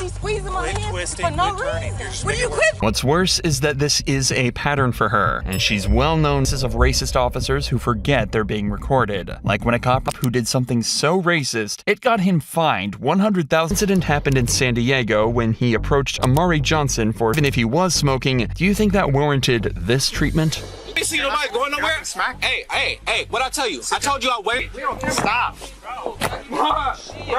be squeezing my hands for no reason. Will you quit? What's worse is that this is a pattern for her, and she's well known as of racist officers who forget they're being recorded. Like when a cop who did something so racist, it got him fined $100,000. Incident happened in San Diego when he approached Amari Johnson for, even if he was smoking. Do you think that warranted this treatment? You see nobody going nowhere? Hey, what I tell you? I told you I wait. Stop. Bro,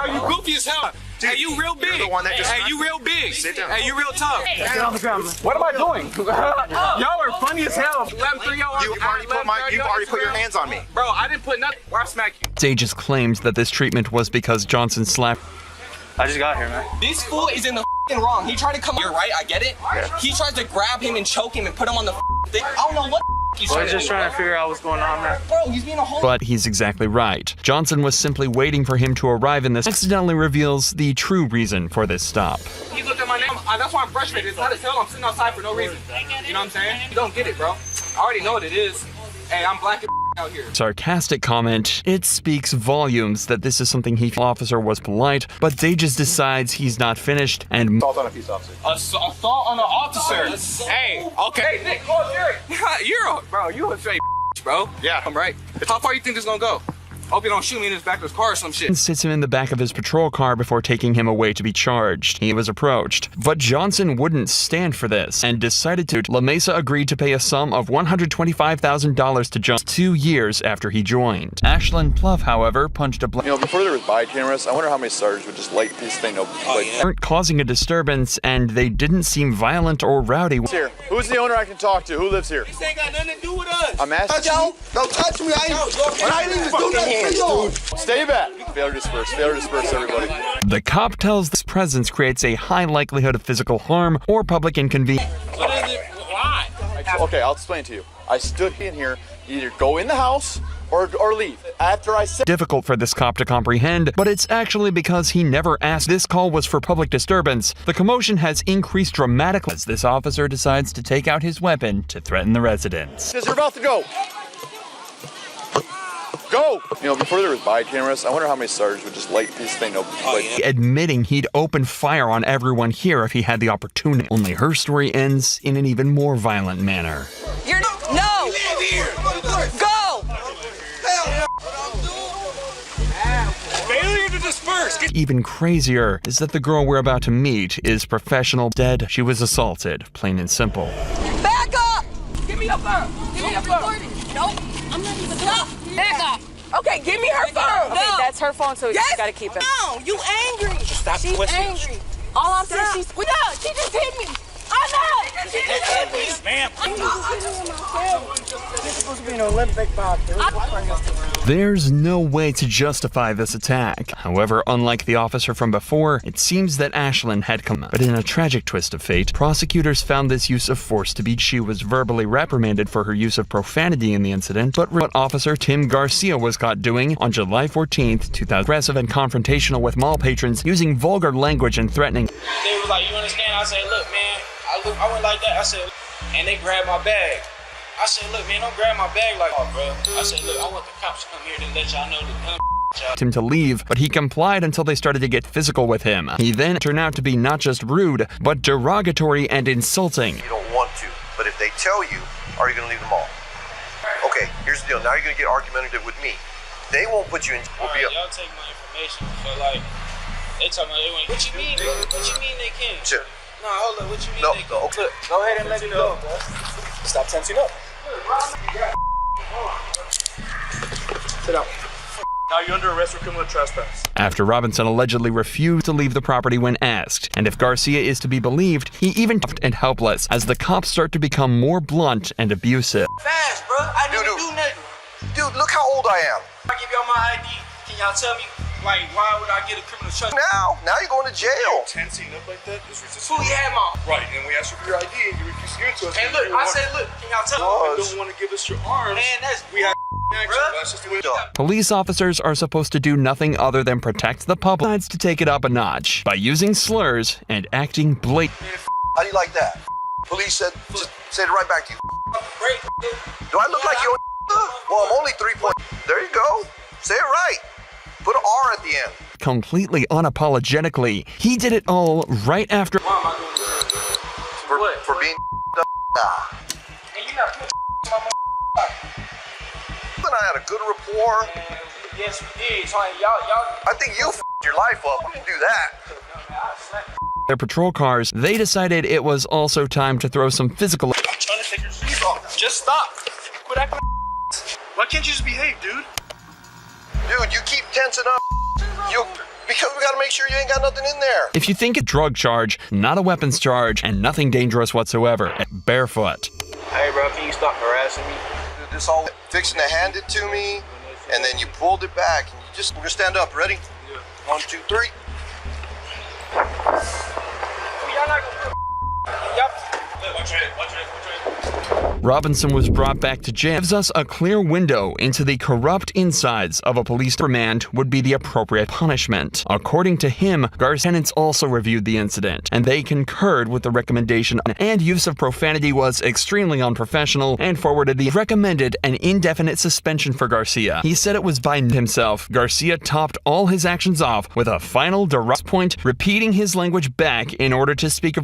you goofy as hell. Dude, hey, you real big. Hey, you real big. Hey, you real tough. Get on the ground. What am I doing? Y'all are funny as hell. You've already put your hands on me. Bro, I didn't put nothing. Where I smack you. Sages claims that this treatment was because Johnson slapped. I just got here, man. This fool is in the wrong. He tried to come here, right? I get it. Yeah. He tries to grab him and choke him and put him on the thing. I don't know what he's trying to do. Just trying to figure out what's going on, man. Bro, he's being a whole. But he's exactly right. Johnson was simply waiting for him to arrive, and this accidentally reveals the true reason for this stop. He looked at my name. That's why I'm frustrated. It's hard as hell. I'm sitting outside for no reason. You know what I'm saying? You don't get it, bro. I already know what it is. Hey, I'm black as out here. Sarcastic comment. It speaks volumes that this is something he officer was polite, but Dages decides he's not finished and assault on a peace officer. Assault on an officer. Hey, okay. Hey, Nick, call Jerry. You a straight bro. Yeah. I'm right. How far you think this gonna go? Hope you don't shoot me in his back of his car or some shit. Sits him in the back of his patrol car before taking him away to be charged. He was approached, but Johnson wouldn't stand for this and decided to. La Mesa agreed to pay a sum of $125,000 to Johnson 2 years after he joined. Ashlyn Pluff, however, punched a before there was body cameras, I wonder how many sergeants would just light this thing up. Weren't causing a disturbance, and they didn't seem violent or rowdy. Here. Who's the owner I can talk to? Who lives here? This ain't got nothing to do with us. I'm asking you. Don't touch me. I ain't even do nothing. Stay back. Fail to disperse, everybody. The cop tells this presence creates a high likelihood of physical harm or public inconvenience. What is it? Why? Okay, I'll explain to you. I stood in here, either go in the house or leave. After I said difficult for this cop to comprehend, but it's actually because he never asked. This call was for public disturbance. The commotion has increased dramatically as this officer decides to take out his weapon to threaten the residents. Because you're about to go. Go! Before there was body cameras, I wonder how many sergeants would just light this thing up. Admitting he'd open fire on everyone here if he had the opportunity. Only her story ends in an even more violent manner. No! Go! Failure to disperse! Even crazier is that the girl we're about to meet is professional dead. She was assaulted, plain and simple. Back up! Give me your phone! Give me your phone! Nope, I'm not even up. Back up! Okay, give me her phone! Okay, that's her phone, so you just gotta keep it. No, you angry! Stop She's twisting. angry. All I'm saying, she just hit me! I know! She just hit me! Ma'am! You're supposed to be an Olympic boxer. There's no way to justify this attack. However, unlike the officer from before, it seems that Ashlyn had come. But in a tragic twist of fate, prosecutors found this use of force to be. She was verbally reprimanded for her use of profanity in the incident, but what Officer Tim Garcia was caught doing on July 14th, 2000, aggressive and confrontational with mall patrons, using vulgar language and threatening. They was like, you understand? I said, look, man, I went like that. I said, and they grabbed my bag. I said, look, man, don't grab my bag like, oh, bro. I said, look, I want the cops to come here to let y'all know the dumb him to leave, but he complied until they started to get physical with him. He then turned out to be not just rude, but derogatory and insulting. You don't want to, but if they tell you, are you going to leave them all? Okay, here's the deal. Now you're going to get argumentative with me. They won't put you in. Y'all take my information, but like, they talking about they want. What you mean, bro? What you mean they can't? Sure. No, hold up. What you mean they can't? Okay. Look, go ahead and let me go, bro. Stop tensing up. Sit down. Now you're under arrest for criminal trespass. After Robinson allegedly refused to leave the property when asked, and if Garcia is to be believed, he even toughed and helpless as the cops start to become more blunt and abusive. Fast, bro. I didn't do nothing. Dude, look how old I am. I give y'all my ID. Can y'all tell me, like, why would I get a criminal charge? Now you're going to jail. Tensing up like that is resistance. Who you had, mom? Right, and we asked you for your ID and you refused to give it to us. Hey, look, I said, look, can y'all tell me? You don't want to give us your arms. Man, that's we have action. Bruh. That's just the way it is. Police officers are supposed to do nothing other than protect the public. Decides to take it up a notch by using slurs and acting blatant. How do you like that? Police said, just said it right back to you. Do I look like you? Well, I'm only 3 points. There you go. Say it right. Put an R at the end. Completely unapologetically. He did it all right after For being And you not put my and I had a good rapport. Yes, we did. So y'all. I think you your life up. We didn't do that. their patrol cars, they decided it was also time to throw some physical. I'm trying to take your shoes off. Just stop. Quit acting. Why can't you just behave, dude? Dude, you keep tensing up. Because we gotta make sure you ain't got nothing in there. If you think a drug charge, not a weapons charge, and nothing dangerous whatsoever, barefoot. Hey, bro, can you stop harassing me? Dude, this all fixing to hand it to me, and then you pulled it back. And you just, we're gonna stand up. Ready? 1, 2, 3. Y'all not gonna Y'all. Watch it. Robinson was brought back to jail. Gives us a clear window into the corrupt insides of a police remand would be the appropriate punishment. According to him, tenants also reviewed the incident, and they concurred with the recommendation, and use of profanity was extremely unprofessional, and recommended an indefinite suspension for Garcia. He said it was by himself. Garcia topped all his actions off with a final direct point, repeating his language back in order to speak of